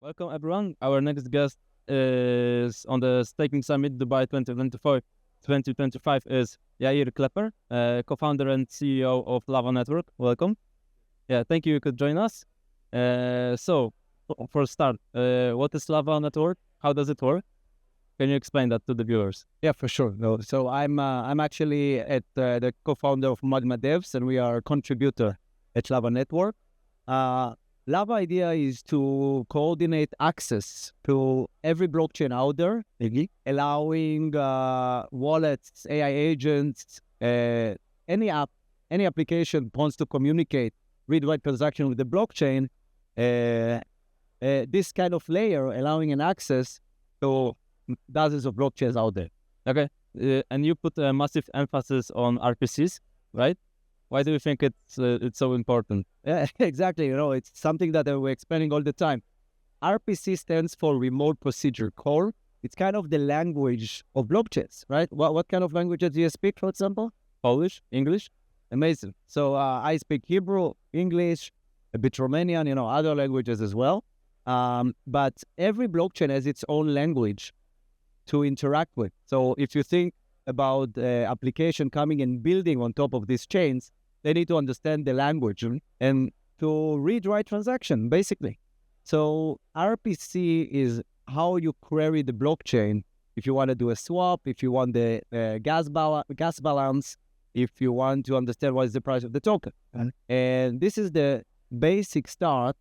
Welcome, everyone. Our next guest is on the Staking Summit Dubai 2025 is Yair Cleper, co-founder and CEO of Lava Network. Welcome. Yeah, thank you. You could join us. For a start, what is Lava Network? How does it work? Can you explain that to the viewers? Yeah, for sure. No, so I'm actually the co-founder of Magma Devs, and we are a contributor at Lava Network. Lava idea is to coordinate access to every blockchain out there, allowing wallets, AI agents, any application wants to communicate read-write transaction with the blockchain. This kind of layer allowing an access to dozens of blockchains out there. Okay, and you put a massive emphasis on RPCs, right? Why do you think it's so important? Yeah, exactly. It's something that we're explaining all the time. RPC stands for Remote Procedure Call. It's kind of the language of blockchains, right? What kind of languages do you speak, for example? Polish, English? Amazing. So I speak Hebrew, English, a bit Romanian, other languages as well. But every blockchain has its own language to interact with. So if you think about the application coming and building on top of these chains, they need to understand the language and to read-write transaction, basically. So RPC is how you query the blockchain. If you want to do a swap, if you want the gas balance, if you want to understand what is the price of the token. And this is the basic start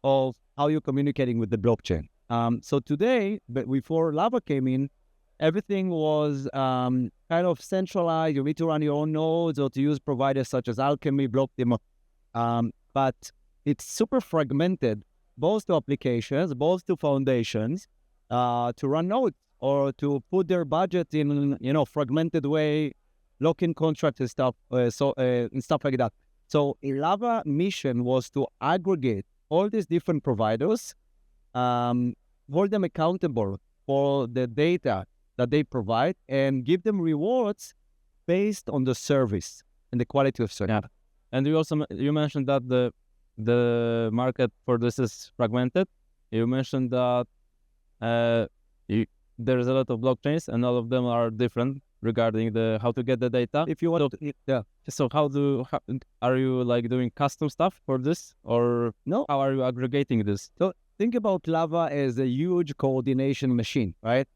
of how you're communicating with the blockchain. So today, but before Lava came in, everything was kind of centralized. You need to run your own nodes or to use providers such as Alchemy, Blockdemo. But it's super fragmented, both to applications, both to foundations, to run nodes or to put their budget in, fragmented way, lock-in contracts and stuff, and stuff like that. So Lava mission was to aggregate all these different providers, hold them accountable for the data that they provide, and give them rewards based on the service and the quality of service. Yeah. And you mentioned that the market for this is fragmented. You mentioned that there's a lot of blockchains, and all of them are different regarding how to get the data. If you want, So how are you doing custom stuff for this, or no? How are you aggregating this? So think about Lava as a huge coordination machine, right?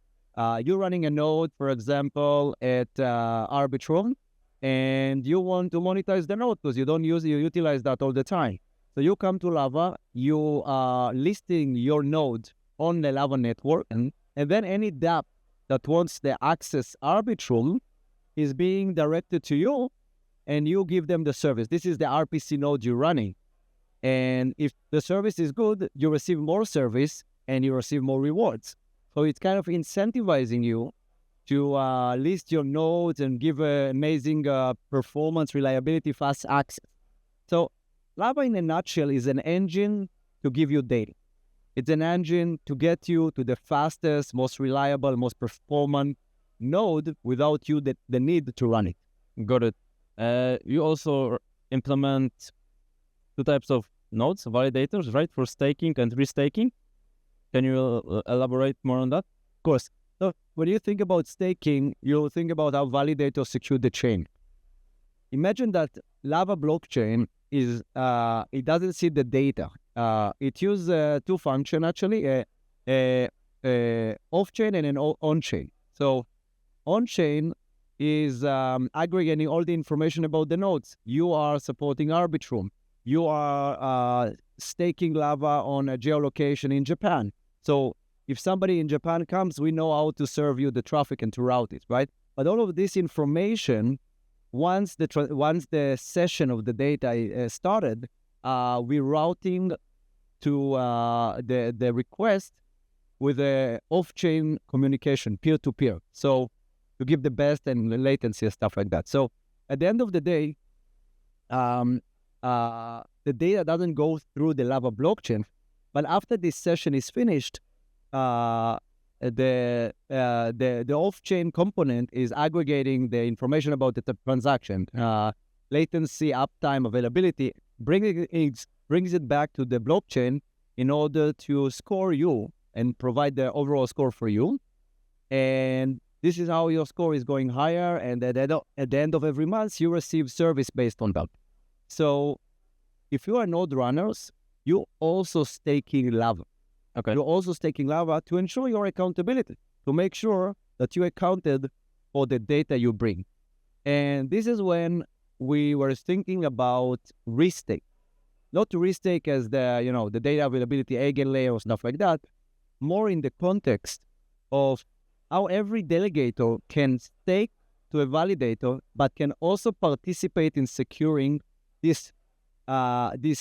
You're running a node, for example, at Arbitrum, and you want to monetize the node because you utilize that all the time. So you come to Lava, you are listing your node on the Lava network, and then any dApp that wants the access Arbitrum is being directed to you, and you give them the service. This is the RPC node you're running. And if the service is good, you receive more service and you receive more rewards. So it's kind of incentivizing you to list your nodes and give amazing performance, reliability, fast access. So Lava in a nutshell is an engine to give you data. It's an engine to get you to the fastest, most reliable, most performant node without you the need to run it. Got it. You also implement two types of nodes, validators, right? For staking and restaking. Can you elaborate more on that? Of course. So when you think about staking, you think about how validators secure the chain. Imagine that Lava blockchain is, it doesn't see the data. It uses two functions actually, off-chain and an on-chain. So on-chain is aggregating all the information about the nodes. You are supporting Arbitrum. You are staking Lava on a geolocation in Japan. So if somebody in Japan comes, we know how to serve you the traffic and to route it, right? But all of this information, once the session of the data started, we're routing to the request with a off-chain communication, peer-to-peer. So to give the best and latency and stuff like that. So at the end of the day, the data doesn't go through the Lava blockchain, but after this session is finished, the off-chain component is aggregating the information about the transaction, latency, uptime, availability, brings it back to the blockchain, in order to score you and provide the overall score for you. And this is how your score is going higher. And at the end of every month, you receive service based on that. So if you are node runners, you also staking Lava. Okay. You're also staking Lava to ensure your accountability, to make sure that you accounted for the data you bring. And this is when we were thinking about restake. Not to restake as the data availability eigenlayer or stuff like that, more in the context of how every delegator can stake to a validator, but can also participate in securing this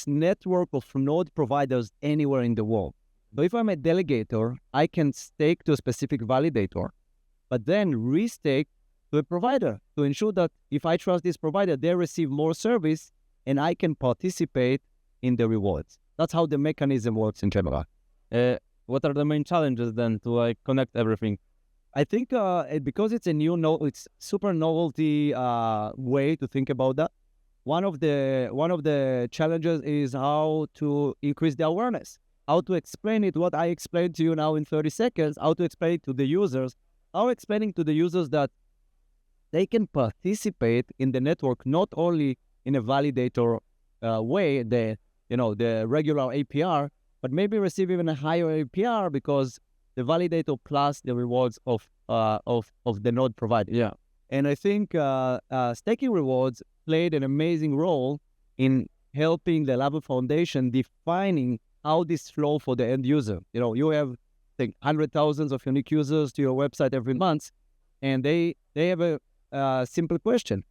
network of node providers anywhere in the world. So if I'm a delegator, I can stake to a specific validator, but then restake to a provider to ensure that if I trust this provider, they receive more service and I can participate in the rewards. That's how the mechanism works in general. What are the main challenges then to connect everything? I think because it's it's super novelty way to think about that. One of the challenges is how to increase the awareness, how to explain it. What I explained to you now in 30 seconds, how to explain it to the users, how explaining to the users that they can participate in the network not only in a validator way, the regular APR, but maybe receive even a higher APR because the validator plus the rewards of the node provider. Yeah. And I think staking rewards played an amazing role in helping the Lava Foundation defining how this flow for the end user. You have, I think, 100,000 of unique users to your website every month, and they have a simple question: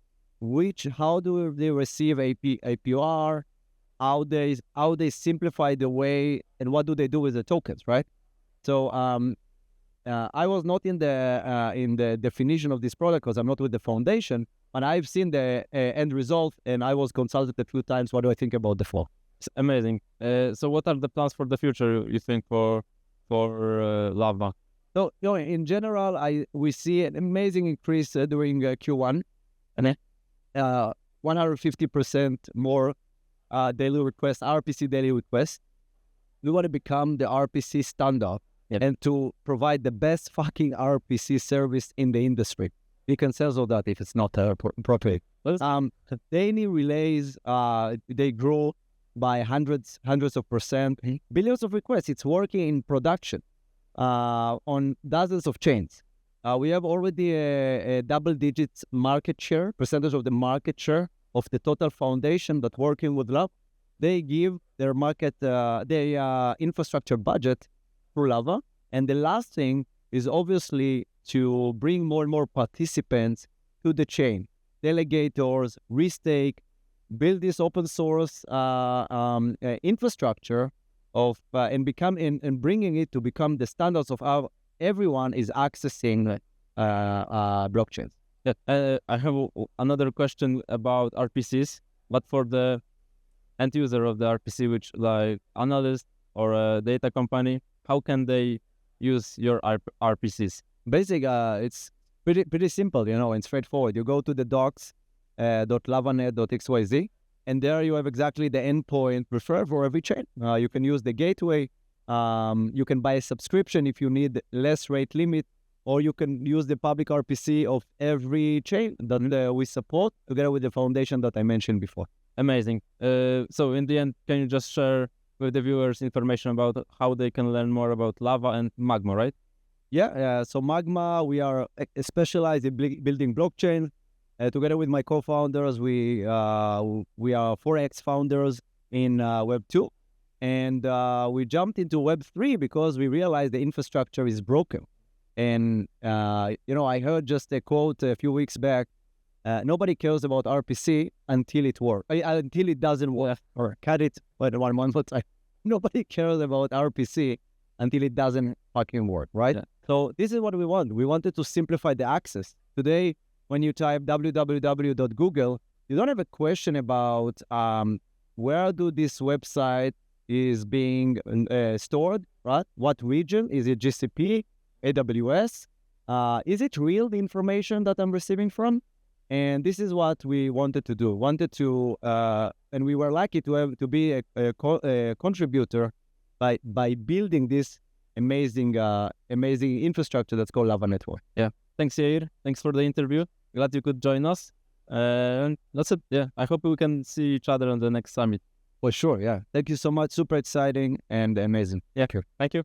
how do they receive APR? How they simplify the way, and what do they do with the tokens, right? So I was not in the definition of this product because I'm not with the foundation, but I've seen the end result, and I was consulted a few times. What do I think about the flow? It's amazing. So what are the plans for the future, you think, for Lava? So, in general, we see an amazing increase during Q1, and 150% more daily requests, RPC daily requests. We want to become the RPC standard. Yep. And to provide the best fucking RPC service in the industry. We can cancel that if it's not appropriate. Daily relays, they grow by hundreds of percent, billions of requests. It's working in production on dozens of chains. We have already a double-digit market share, percentage of the market share of the total foundation that working with Lava. They give their infrastructure budget through Lava. And the last thing is obviously to bring more and more participants to the chain. Delegators, restake, build this open source infrastructure and bringing it to become the standards of how everyone is accessing blockchains. Yeah, I have another question about RPCs, but for the end user of the RPC, which like analyst or a data company, how can they use your RPCs? Basically, it's pretty simple, and straightforward. You go to the docs.lavanet.xyz, and there you have exactly the endpoint preferred for every chain. You can use the gateway. You can buy a subscription if you need less rate limit, or you can use the public RPC of every chain that we support together with the foundation that I mentioned before. Amazing. So in the end, can you just share with the viewers information about how they can learn more about Lava and Magma, right? Yeah. So Magma, we are specialized in building blockchain. Together with my co-founders, we are 4X founders in Web 2. And we jumped into Web 3 because we realized the infrastructure is broken. And, I heard just a quote a few weeks back. Nobody cares about RPC until it works. Until it doesn't work. Or cut it one more time. Nobody cares about RPC until it doesn't fucking work, right? Yeah. So this is what we want. We wanted to simplify the access. Today, when you type www.google, you don't have a question about where do this website is being stored, right? What region? Is it GCP, AWS? Is it real, the information that I'm receiving from? And this is what we wanted to do. And we were lucky to be a contributor by building this amazing infrastructure that's called Lava Network. Thanks, Yair. Thanks for the interview. Glad you could join us. And that's it. Yeah, I hope we can see each other on the next summit. For sure, yeah. Thank you so much. Super exciting and amazing. Yeah, thank you.